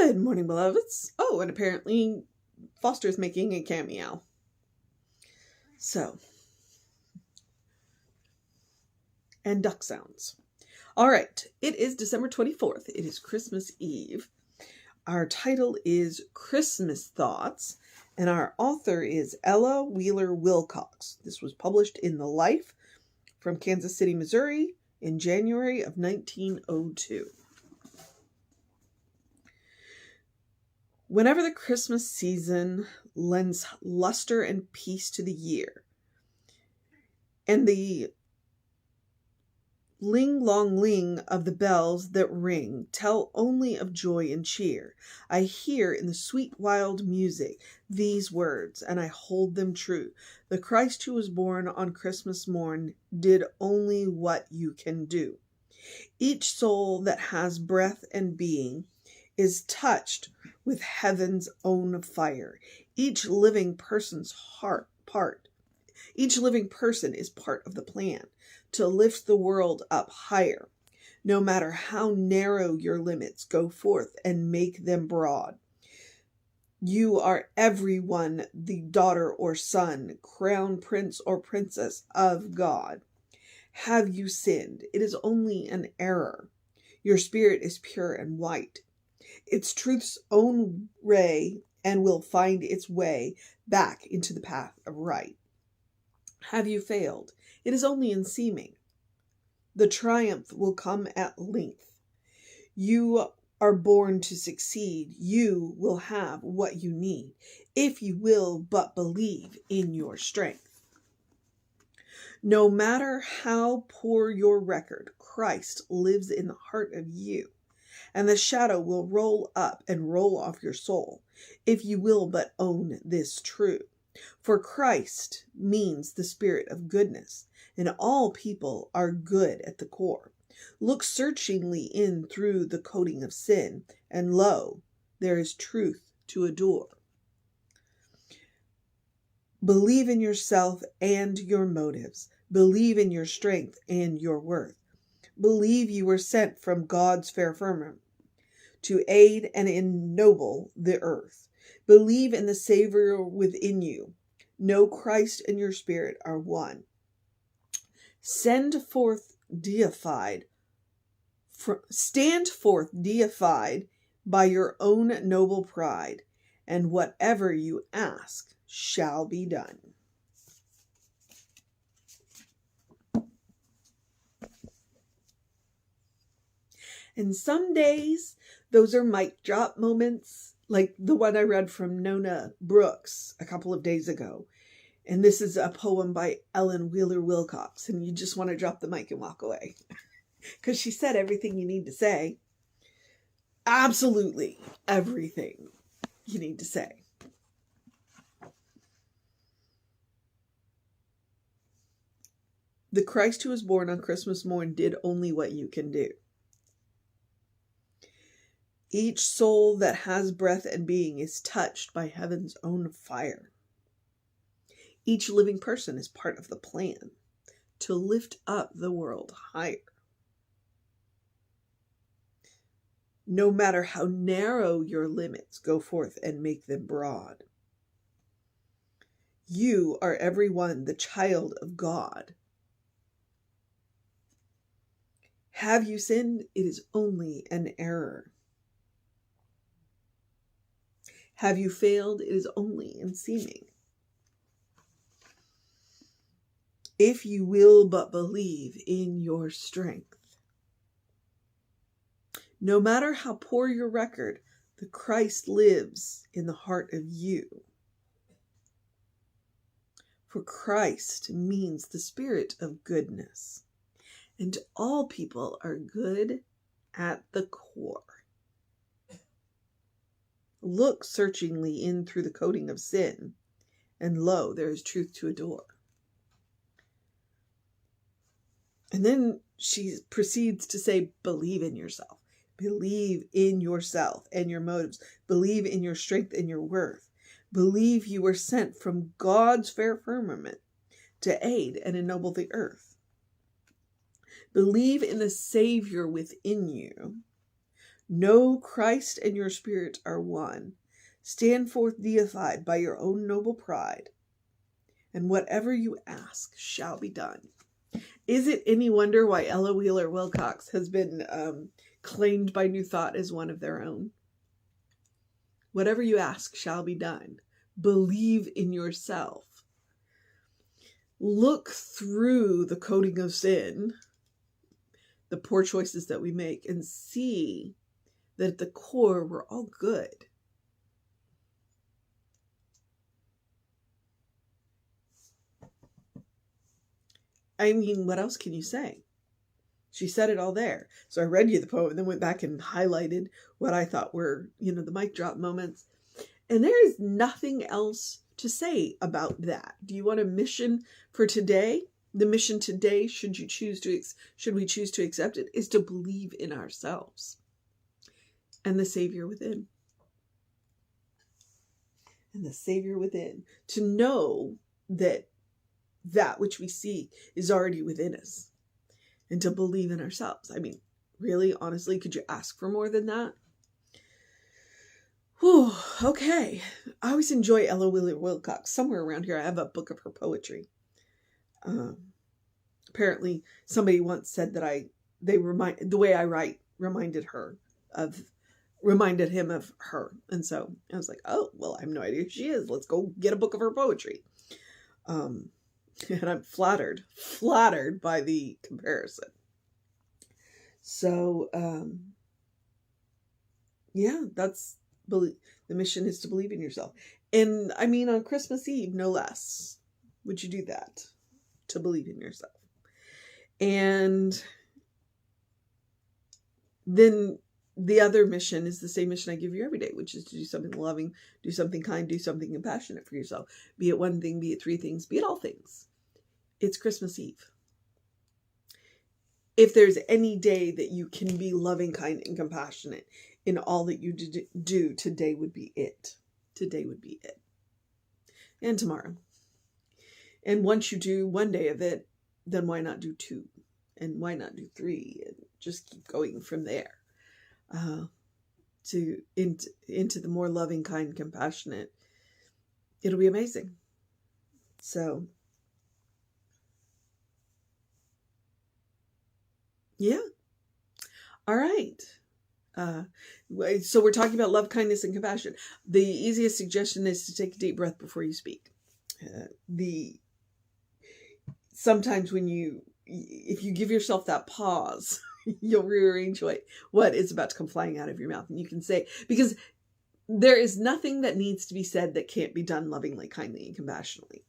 Good morning, beloveds. Oh, and apparently Foster's making a cameo. So, and duck sounds. All right, it is December 24th. It is Christmas Eve. Our title is Christmas Thoughts, and our author is Ella Wheeler Wilcox. This was published in The Life from Kansas City, Missouri in January of 1902. Whenever the Christmas season lends luster and peace to the year, and the ling-long-ling of the bells that ring tell only of joy and cheer, I hear in the sweet wild music these words, and I hold them true. The Christ who was born on Christmas morn did only what you can do. Each soul that has breath and being is touched with heaven's own fire. Each living person's each living person is part of the plan to lift the world up higher. No matter how narrow your limits, go forth and make them broad. You are everyone the daughter or son, crown prince or princess of God. Have you sinned? It is only an error. Your spirit is pure and white. It's truth's own ray and will find its way back into the path of right. Have you failed? It is only in seeming. The triumph will come at length. You are born to succeed. You will have what you need, if you will but believe in your strength. No matter how poor your record, Christ lives in the heart of you. And the shadow will roll up and roll off your soul, if you will but own this true. For Christ means the spirit of goodness, and all people are good at the core. Look searchingly in through the coating of sin, and lo, there is truth to adore. Believe in yourself and your motives. Believe in your strength and your worth. Believe you were sent from God's fair firmament to aid and ennoble the earth. Believe in the Savior within you. Know Christ and your spirit are one. Stand forth deified by your own noble pride, and whatever you ask shall be done. And some days, those are mic drop moments, like the one I read from Nona Brooks a couple of days ago. And this is a poem by Ellen Wheeler Wilcox, and you just want to drop the mic and walk away. Because she said everything you need to say. Absolutely everything you need to say. The Christ who was born on Christmas morn did only what you can do. Each soul that has breath and being is touched by heaven's own fire. Each living person is part of the plan to lift up the world higher. No matter how narrow your limits, go forth and make them broad. You are everyone the child of God. Have you sinned? It is only an error. Have you failed? It is only in seeming. If you will but believe in your strength. No matter how poor your record, the Christ lives in the heart of you. For Christ means the spirit of goodness, and all people are good at the core. Look searchingly in through the coating of sin, and lo, there is truth to adore. And then she proceeds to say, believe in yourself. Believe in yourself and your motives. Believe in your strength and your worth. Believe you were sent from God's fair firmament to aid and ennoble the earth. Believe in the Savior within you. Know Christ and your spirit are one. Stand forth deified by your own noble pride, and whatever you ask shall be done. Is it any wonder why Ella Wheeler Wilcox has been claimed by New Thought as one of their own? Whatever you ask shall be done. Believe in yourself. Look through the coating of sin, the poor choices that we make, and see that at the core, we're all good. I mean, what else can you say? She said it all there. So I read you the poem and then went back and highlighted what I thought were, the mic drop moments. And there is nothing else to say about that. Do you want a mission for today? The mission today, should we choose to accept it, is to believe in ourselves and the Savior within. And the Savior within. To know that which we seek is already within us. And to believe in ourselves. I mean, really, honestly, could you ask for more than that? Whew, okay. I always enjoy Ella Wheeler Wilcox. Somewhere around here, I have a book of her poetry. Apparently, somebody once said that the way I write reminded him of her. And so I was like, oh, well, I have no idea who she is. Let's go get a book of her poetry. And I'm flattered by the comparison. So, the mission is to believe in yourself. And I mean, on Christmas Eve, no less, would you do that? To believe in yourself. And then the other mission is the same mission I give you every day, which is to do something loving, do something kind, do something compassionate for yourself. Be it one thing, be it three things, be it all things. It's Christmas Eve. If there's any day that you can be loving, kind, and compassionate in all that you do, today would be it. Today would be it. And tomorrow. And once you do one day of it, then why not do two? And why not do three? And just keep going from there. Into the more loving, kind, compassionate. It'll be amazing. So, yeah. All right. So we're talking about love, kindness, and compassion. The easiest suggestion is to take a deep breath before you speak. Sometimes if you give yourself that pause, you'll rearrange what is about to come flying out of your mouth. And you can say, because there is nothing that needs to be said that can't be done lovingly, kindly, and compassionately.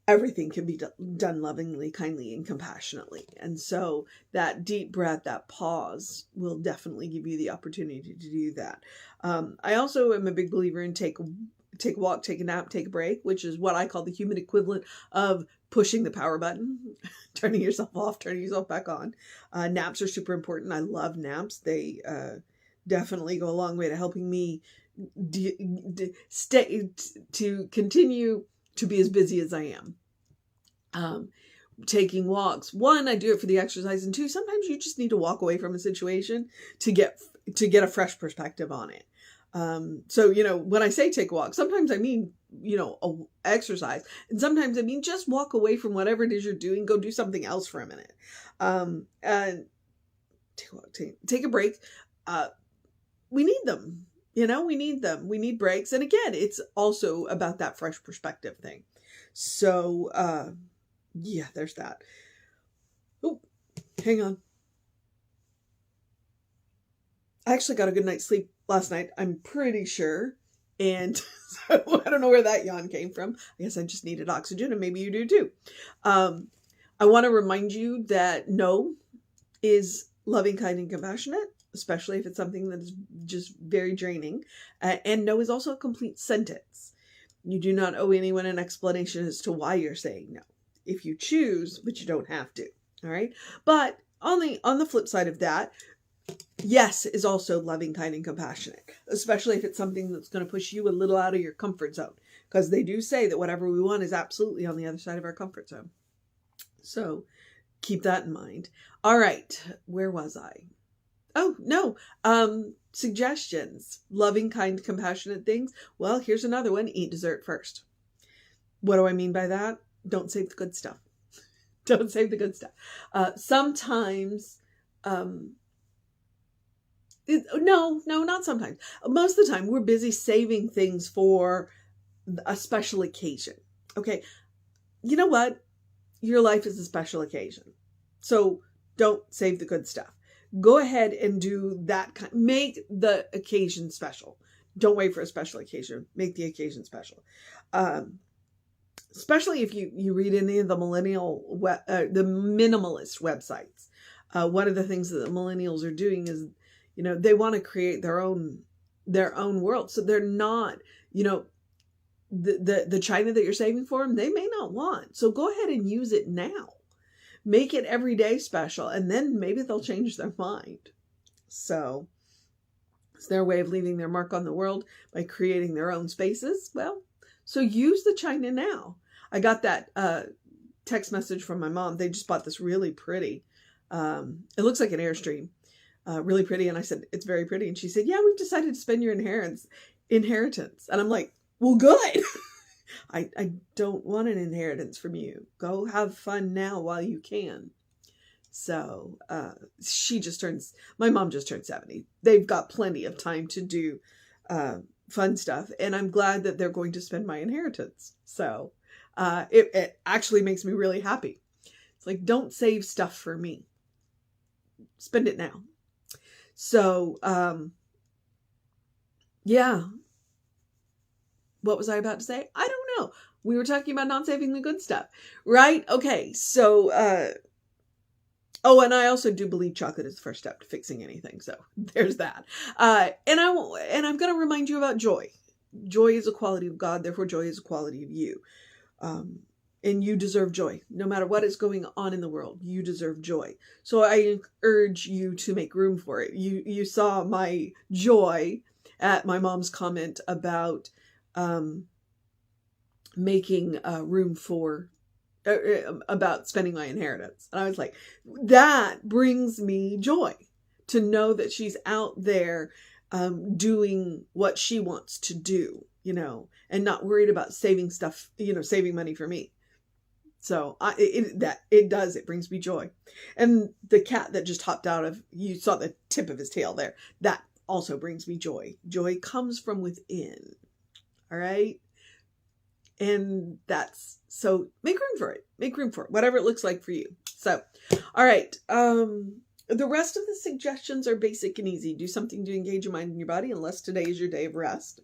Everything can be done lovingly, kindly, and compassionately. And so that deep breath, that pause, will definitely give you the opportunity to do that. I also am a big believer in take a walk, take a nap, take a break, which is what I call the human equivalent of pushing the power button, turning yourself off, turning yourself back on. Naps are super important. I love naps. They definitely go a long way to helping me continue to be as busy as I am. Taking walks. One, I do it for the exercise, and two, sometimes you just need to walk away from a situation to get a fresh perspective on it. So, when I say take a walk, sometimes I mean, exercise, and sometimes I mean just walk away from whatever it is you're doing, go do something else for a minute. And take a break. We need them. We need them. We need breaks. And again, it's also about that fresh perspective thing. So, yeah, there's that. Oh, hang on. I actually got a good night's sleep last night, I'm pretty sure. And so I don't know where that yawn came from. I guess I just needed oxygen, and maybe you do too. I want to remind you that no is loving, kind, and compassionate, especially if it's something that is just very draining. And no is also a complete sentence. You do not owe anyone an explanation as to why you're saying no. If you choose, but you don't have to. All right. But on the flip side of that, yes is also loving, kind, and compassionate, especially if it's something that's going to push you a little out of your comfort zone, because they do say that whatever we want is absolutely on the other side of our comfort zone. So keep that in mind. All right. Where was I? Oh, no. Suggestions. Loving, kind, compassionate things. Well, here's another one. Eat dessert first. What do I mean by that? Don't save the good stuff. Don't save the good stuff. Sometimes, no, not sometimes. Most of the time, we're busy saving things for a special occasion. Okay. You know what? Your life is a special occasion. So don't save the good stuff. Go ahead and do that. Make the occasion special. Don't wait for a special occasion. Make the occasion special. Especially if you read any of the the minimalist websites. One of the things that the millennials are doing is, they want to create their own world. So they're not, the China that you're saving for them, they may not want. So go ahead and use it now. Make it every day special, and then maybe they'll change their mind. So it's their way of leaving their mark on the world by creating their own spaces. Well, so use the China now. I got that text message from my mom. They just bought this really pretty, it looks like an Airstream, really pretty. And I said, it's very pretty. And she said, yeah, we've decided to spend your inheritance. And I'm like, well, good. I don't want an inheritance from you. Go have fun now while you can. So my mom just turned 70. They've got plenty of time to do fun stuff. And I'm glad that they're going to spend my inheritance. So it actually makes me really happy. It's like, don't save stuff for me. Spend it now. So, yeah. What was I about to say? I don't know. We were talking about not saving the good stuff, right? Okay. So, and I also do believe chocolate is the first step to fixing anything. So there's that. And I'm going to remind you about joy. Joy is a quality of God. Therefore, joy is a quality of you. And you deserve joy. No matter what is going on in the world, you deserve joy. So I urge you to make room for it. You saw my joy at my mom's comment about making room for, about spending my inheritance. And I was like, that brings me joy to know that she's out there doing what she wants to do, and not worried about saving stuff, saving money for me. So it brings me joy. And the cat that just hopped out of, you saw the tip of his tail there, that also brings me joy. Joy comes from within. All right. And so make room for it, whatever it looks like for you. So, all right. The rest of the suggestions are basic and easy. Do something to engage your mind and your body, unless today is your day of rest.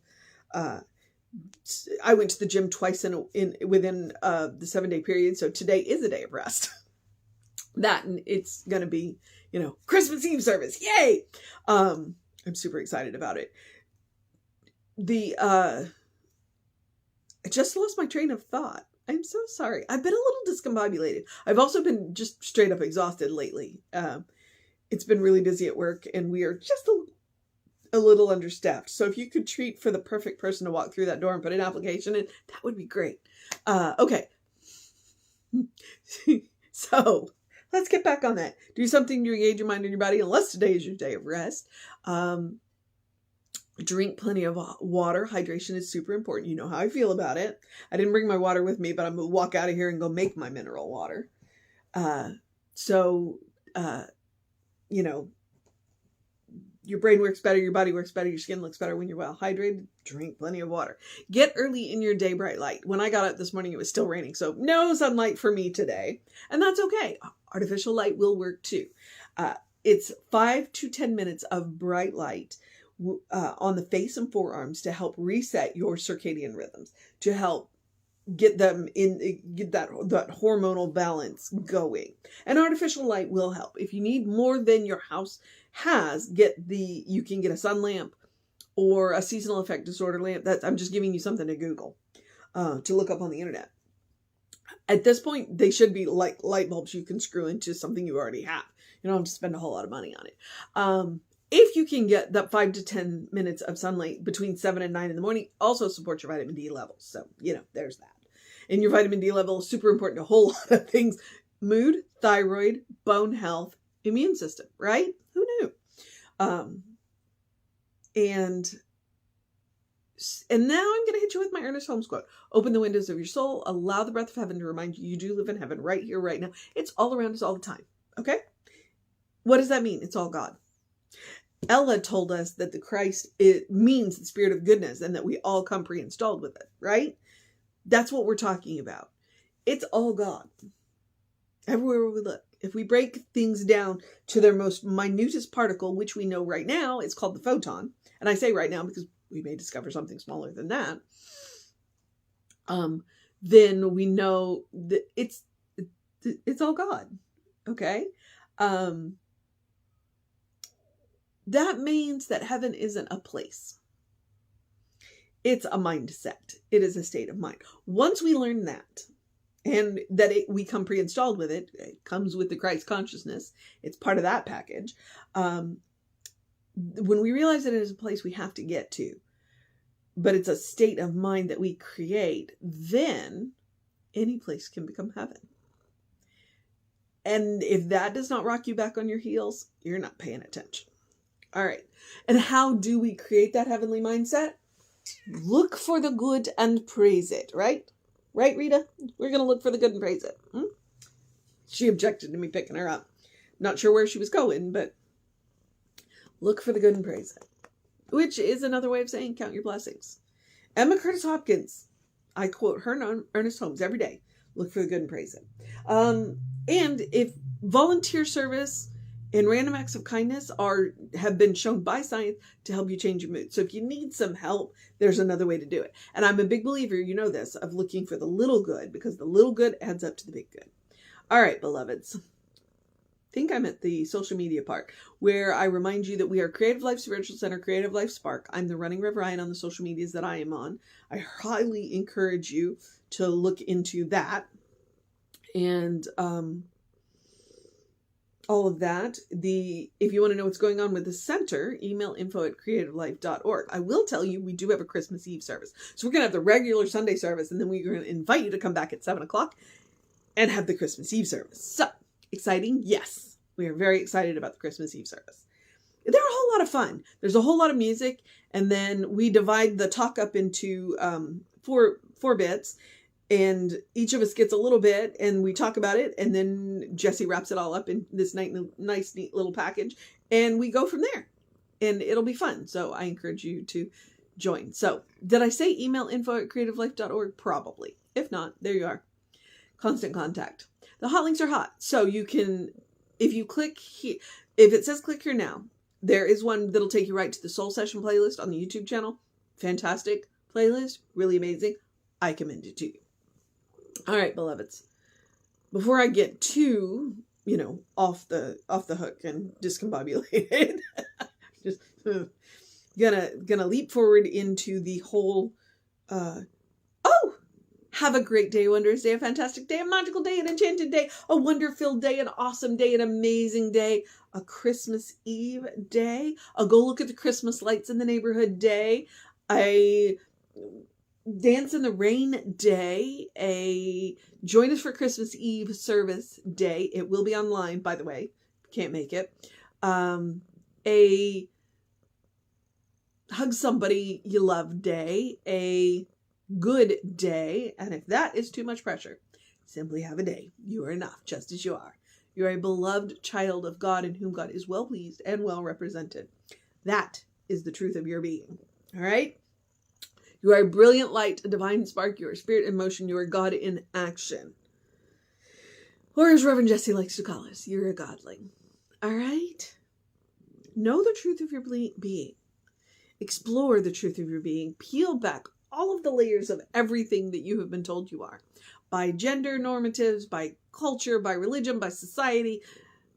I went to the gym twice within the 7-day period. So today is a day of rest. That, and it's going to be, Christmas Eve service. Yay. I'm super excited about it. I just lost my train of thought. I'm so sorry. I've been a little discombobulated. I've also been just straight up exhausted lately. It's been really busy at work, and we are just a little understaffed. So if you could treat for the perfect person to walk through that door and put an application in, that would be great. Okay. So let's get back on that. Do something to engage your mind and your body, unless today is your day of rest. Drink plenty of water. Hydration is super important. You know how I feel about it. I didn't bring my water with me, but I'm going to walk out of here and go make my mineral water. Your brain works better, your body works better, your skin looks better when you're well hydrated. Drink plenty of water. Get early in your day bright light. When I got up this morning, it was still raining, so no sunlight for me today. And that's okay. Artificial light will work too. It's 5 to 10 minutes of bright light on the face and forearms to help reset your circadian rhythms, to help get that hormonal balance going. And artificial light will help. If you need more than your house has, you can get a sun lamp or a seasonal effect disorder lamp. I'm just giving you something to Google, to look up on the internet. At this point, they should be like light bulbs you can screw into something you already have. You don't have to spend a whole lot of money on it. If you can get that 5 to 10 minutes of sunlight between 7 and 9 in the morning, also supports your vitamin D levels. So, there's that. And your vitamin D level is super important to a whole lot of things. Mood, thyroid, bone health, immune system, right? Who knew? Um, and now I'm going to hit you with my Ernest Holmes quote. Open the windows of your soul. Allow the breath of heaven to remind you do live in heaven right here, right now. It's all around us all the time. Okay? What does that mean? It's all God. Ella told us that the Christ, it means the spirit of goodness and that we all come pre-installed with it, right? That's what we're talking about. It's all God. Everywhere we look. If we break things down to their most minutest particle, which we know right now is called the photon, and I say right now because we may discover something smaller than that, then we know that it's all God. Okay? That means that heaven isn't a place. It's a mindset. It is a state of mind. Once we learn that, and that we come pre-installed with it, it comes with the Christ consciousness. It's part of that package. When we realize that it is a place we have to get to, but it's a state of mind that we create, then any place can become heaven. And if that does not rock you back on your heels, you're not paying attention. All right. And how do we create that heavenly mindset? Look for the good and praise it, right? Right, Rita? We're going to look for the good and praise it. She objected to me picking her up. Not sure where she was going, but look for the good and praise it. Which is another way of saying count your blessings. Emma Curtis Hopkins. I quote her and Ernest Holmes every day. Look for the good and praise it. And if volunteer service and random acts of kindness have been shown by science to help you change your mood. So if you need some help, there's another way to do it. And I'm a big believer, you know this, of looking for the little good, because the little good adds up to the big good. All right, beloveds. I think I'm at the social media part where I remind you that we are Creative Life Spiritual Center, Creative Life Spark. I'm the running Rev Ryan on the social medias that I am on. I highly encourage you to look into that. And, all of that. If you want to know what's going on with the center, email info@creativelife.org. I will tell you, we do have a Christmas Eve service. So we're going to have the regular Sunday service, and then we're going to invite you to come back at 7:00 and have the Christmas Eve service. So, exciting? Yes. We are very excited about the Christmas Eve service. They're a whole lot of fun. There's a whole lot of music, and then we divide the talk up into four bits. And each of us gets a little bit, and we talk about it, and then Jesse wraps it all up in this nice, neat little package, and we go from there. And it'll be fun. So I encourage you to join. So, did I say email info@creativelife.org? Probably. If not, there you are. Constant contact. The hot links are hot. So you can, if you click here, if it says click here now, there is one that'll take you right to the Soul Session playlist on the YouTube channel. Fantastic playlist. Really amazing. I commend it to you. All right, beloveds. Before I get too, off the hook and discombobulated, just gonna leap forward into the whole. Have a great day, wondrous day, a fantastic day, a magical day, an enchanted day, a wonder-filled day, an awesome day, an amazing day, a Christmas Eve day, a go look at the Christmas lights in the neighborhood day, a dance in the rain day, a join us for Christmas Eve service day. It will be online, by the way. Can't make it. A hug somebody you love day, a good day. And if that is too much pressure, simply have a day. You are enough, just as you are. You are a beloved child of God in whom God is well pleased and well represented. That is the truth of your being. All right? You are a brilliant light, a divine spark. You are spirit in motion. You are God in action. Or as Reverend Jesse likes to call us, you're a godling. All right? Know the truth of your being. Explore the truth of your being. Peel back all of the layers of everything that you have been told you are. By gender normatives, by culture, by religion, by society,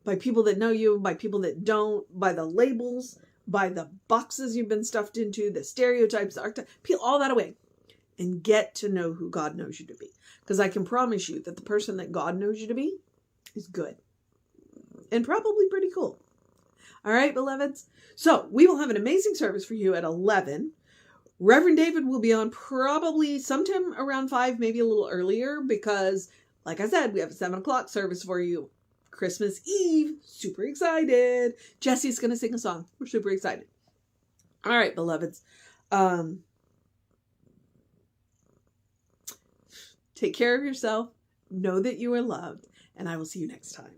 by people that know you, by people that don't, by the labels, by the boxes you've been stuffed into, the stereotypes, the archetypes. Peel all that away and get to know who God knows you to be. Because I can promise you that the person that God knows you to be is good. And probably pretty cool. All right, beloveds? So we will have an amazing service for you at 11. Reverend David will be on probably sometime around 5, maybe a little earlier, because, like I said, we have a 7:00 service for you. Christmas Eve. Super excited. Jesse's going to sing a song. We're super excited. All right, beloveds. Take care of yourself. Know that you are loved. And I will see you next time.